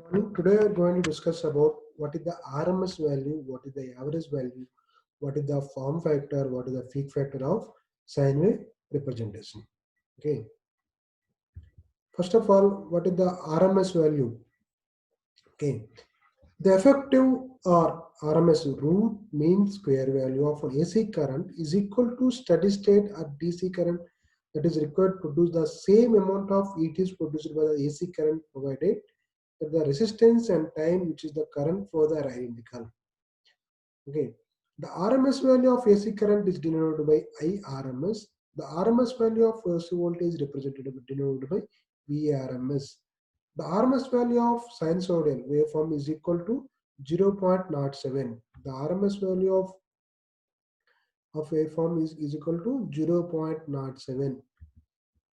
Morning. Today we are going to discuss about what is the RMS value, what is the average value, what is the form factor, what is the peak factor of sine wave representation. Okay. First of all, what is the RMS value? Okay. The effective or RMS root mean square value of an AC current is equal to steady state at DC current that is required to produce the same amount of heat is produced by the AC current provided that the resistance and time which is the current flow are identical. Okay. The RMS value of AC current is denoted by IRMS. The RMS value of AC voltage is denoted by VRMS. The RMS value of sinusoidal waveform is equal to 0.07. The RMS value of waveform is equal to 0.07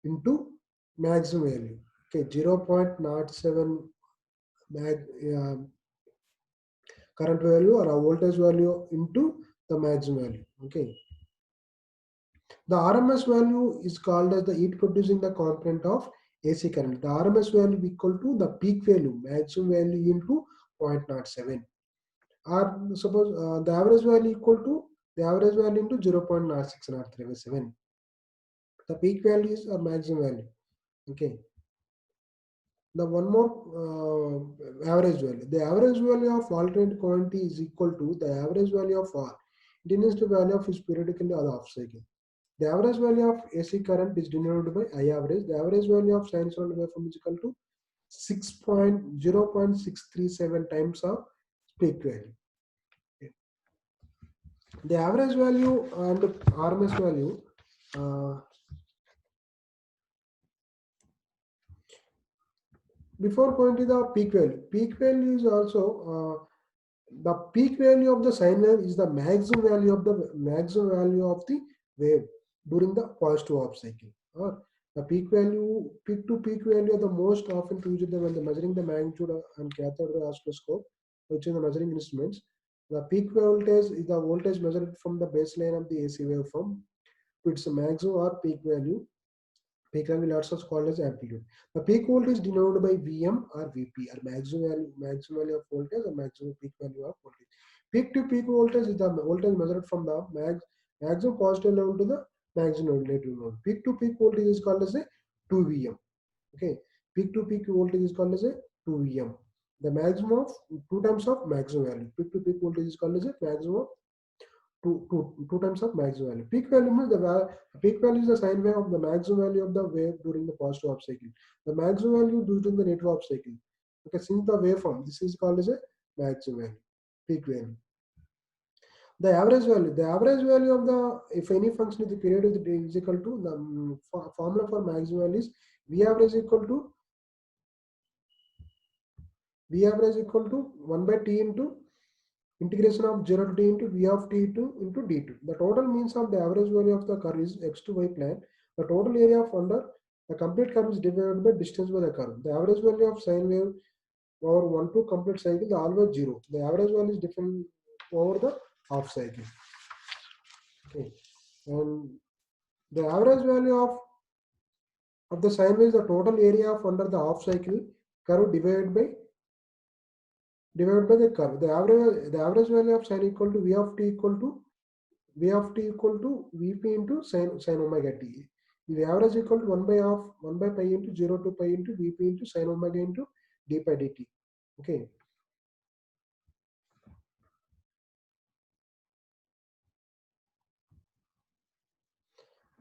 into maximum value. Okay, 0.07 current value or a voltage value into the maximum value. Okay. The RMS value is called as the heat producing the component of AC current. The RMS value equal to the peak value, maximum value into 0.07. Or suppose the average value equal to the average value into 0.06 The peak value is a maximum value. Okay. The one more average value. The average value of alternate quantity is equal to the average value of R. Intensity value of is periodically or the off cycle. The average value of AC current is denoted by I average. The average value of sinusoidal waveform is equal to 0.637 times of peak value. Okay. The average value and RMS value before going to the peak value. Peak value is also the peak value of the sine wave is the maximum value of the wave during the positive half cycle. Or the peak to peak value are the most often used when the measuring the magnitude and cathode ray oscilloscope, which is the measuring instruments. The peak voltage is the voltage measured from the baseline of the AC waveform to its maximum or peak value. Peak value also called as amplitude. The peak voltage is denoted by Vm or Vp, or maximum value of voltage or maximum peak value of voltage. Peak to peak voltage is the voltage measured from the maximum positive level to the maximum negative level. Peak to peak voltage is called as a 2 Vm. Okay, peak to peak voltage is called as a 2 Vm. The maximum of 2 times of maximum value. Peak to peak voltage is called as a maximum of two times of maximum value. Peak value means the peak value is the sine wave of the maximum value of the wave during the positive half cycle. The maximum value during the negative half cycle. Okay, since the waveform, this is called as a maximum value, peak value. The average value. The average value of the if any function of the period is equal to the formula for maximum value is V average equal to 1 by T into integration of 0 to t into v of t2 into d2. The total means of the average value of the curve is x to y plane. The total area of under the complete curve is divided by distance by the curve. The average value of sine wave over 1 to complete cycle is always 0. The average value is different over the half cycle. Okay, and the average value of the sine wave is the total area of under the half cycle curve divided by the curve. The average value of sine equal to v of t equal to vp into sine omega t. The average equal to 1 by pi into 0 to pi into vp into sine omega into d pi dt. Okay.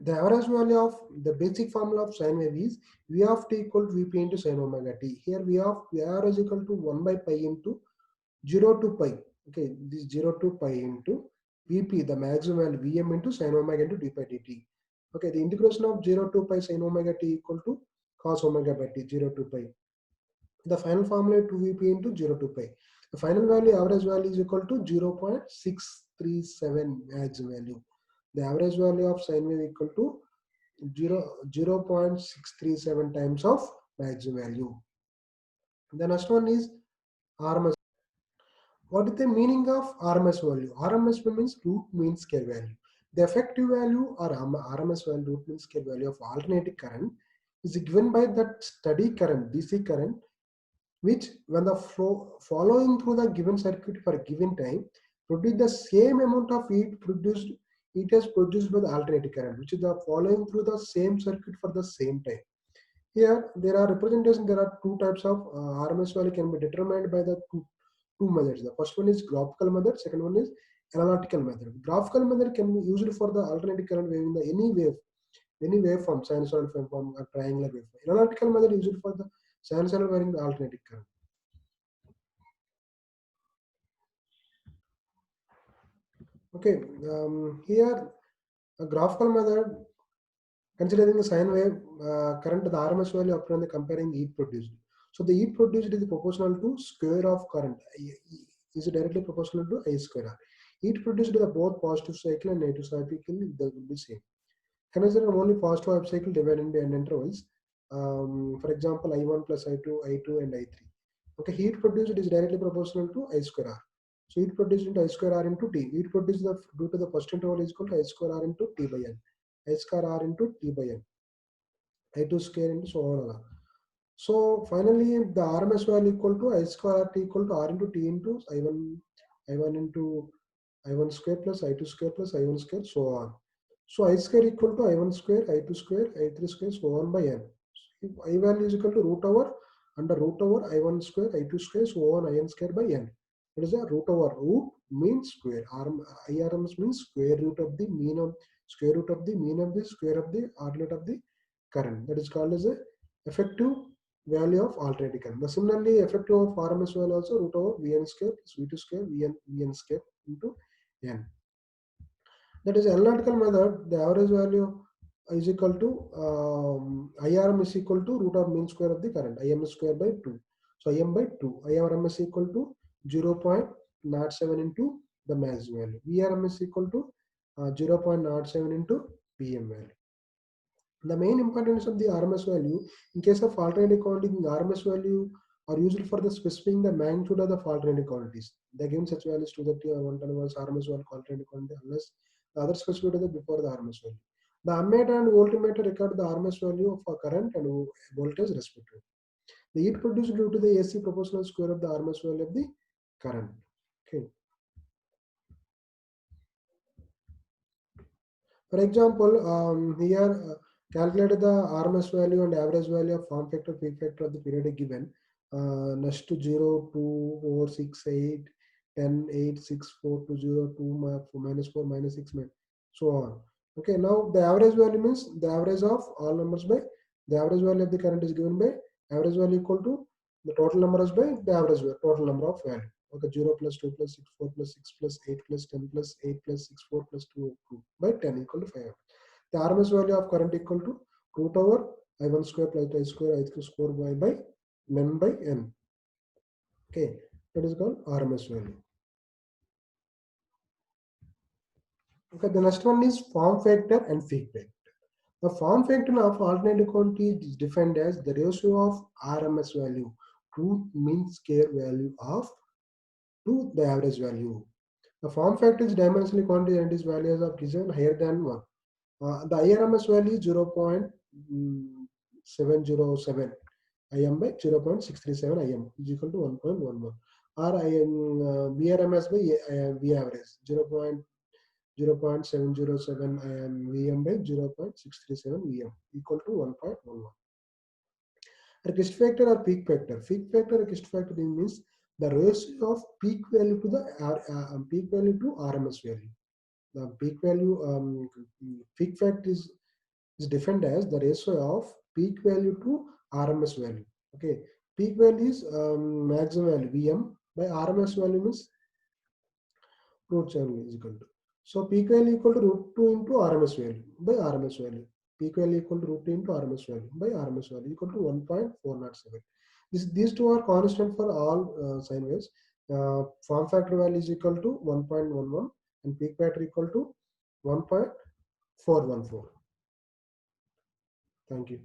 The average value of the basic formula of sine wave is v of t equal to vp into sine omega t. Here v average equal to 1 by pi into 0 to pi. Okay, this 0 to pi into Vp, the maximum value Vm into sine omega into d pi dt. Okay, the integration of 0 to pi sine omega t equal to cos omega by t, 0 to pi. The final formula 2Vp into 0 to pi. The final value, average value is equal to 0.637 maximum value. The average value of sine wave equal to 0.637 times of maximum value. The next one is RMS. What is the meaning of RMS value? RMS means root mean scale value. The effective value or RMS value, root mean scale value of alternating current is given by that steady current, DC current, which when the flow following through the given circuit for a given time produce the same amount of heat produced, heat is produced by the alternating current, which is the following through the same circuit for the same time. Here there are representation, there are two types of RMS value can be determined by the two methods. The first one is graphical method, second one is analytical method. Graphical method can be used for the alternating current wave in the any waveform, sinusoidal waveform or triangular waveform. Analytical method is used for the sinusoidal varying the alternating current. Okay, here a graphical method considering the sine wave current to the RMS value upon the comparing heat produced. So the heat produced is proportional to square of current, is directly proportional to I square R. Heat produced to the both positive cycle and negative cycle will be same. Consider only positive half cycle divided by n intervals. For example, I1 plus I2, I2 and I3. Okay, heat produced is directly proportional to I square R. So heat produced into I square R into T. Heat produced due to the first interval is equal to I square R into T by N. I square R into T by N. I2 square into so on. So finally, the RMS value equal to I square R T equal to R into T into I1 into I1 square plus I2 square plus I1 square so on. So I square equal to I1 square, I2 square, I3 square so on by N. If I value is equal to root over under root over I1 square, I2 square so on IN square by N. It is a root over root means square. IRMS means square root of the mean of square root of the mean of the square of the outlet of the current. That is called as a effective value of alternating current. Similarly, effective of RMS value also root over Vn square plus V2 square Vn square into N. That is analytical method. The average value is equal to IRM is equal to root of mean square of the current. IM square by 2. So IM by 2. IRM is equal to 0.07 into the maximum value. VRM is equal to 0.07 into PM value. The main importance of the RMS value in case of alternating quantity, the RMS value are used for the specifying the magnitude of the alternating quantities. They given such values to the 110 volts RMS value alternating quantity unless the other specified before the RMS value. The ammeter and voltmeter record the RMS value of a current and voltage respectively. The heat produced due to the AC proportional square of the RMS value of the current. Okay. For example, here calculate the RMS value and average value of form factor, peak factor of the period given. Next to 0, 2, 4, 6, 8, 10, 8, 6, 4, 2, 0, 2, minus 4, minus 6, so on. Okay, now the average value means the average of all numbers by the average value of the current is given by average value equal to the total numbers by the average total number of value. Okay, 0 plus 2 plus 6, 4 plus 6 plus 8 plus 10 plus 8 plus 6, 4 plus 2, 2 by 10 equal to 5. The RMS value of current equal to root over I1 square plus I square, I3 square by N by N. Okay, that is called RMS value. Okay, the next one is form factor and peak factor. The form factor of alternating quantity is defined as the ratio of RMS value to mean square value of to the average value. The form factor is dimensionally quantity and its values of given higher than 1. The IRMS value is 0.707 IM by 0.637 IM is equal to 1.11. Or VRMS by V average 0.707 VM by 0.637 VM equal to 1.11. Crest factor or peak factor. Peak factor or crest factor means the ratio of peak value to the peak value to RMS value. The peak value peak factor is defined as the ratio of peak value to RMS value. Okay, peak value is maximum value VM by RMS value means root channel is equal to. So peak value equal to root 2 into RMS value by RMS value. Peak value equal to root 2 into RMS value by RMS value equal to 1.407. These two are constant for all sine waves. Form factor value is equal to 1.11 and peak factor equal to 1.414. Thank you.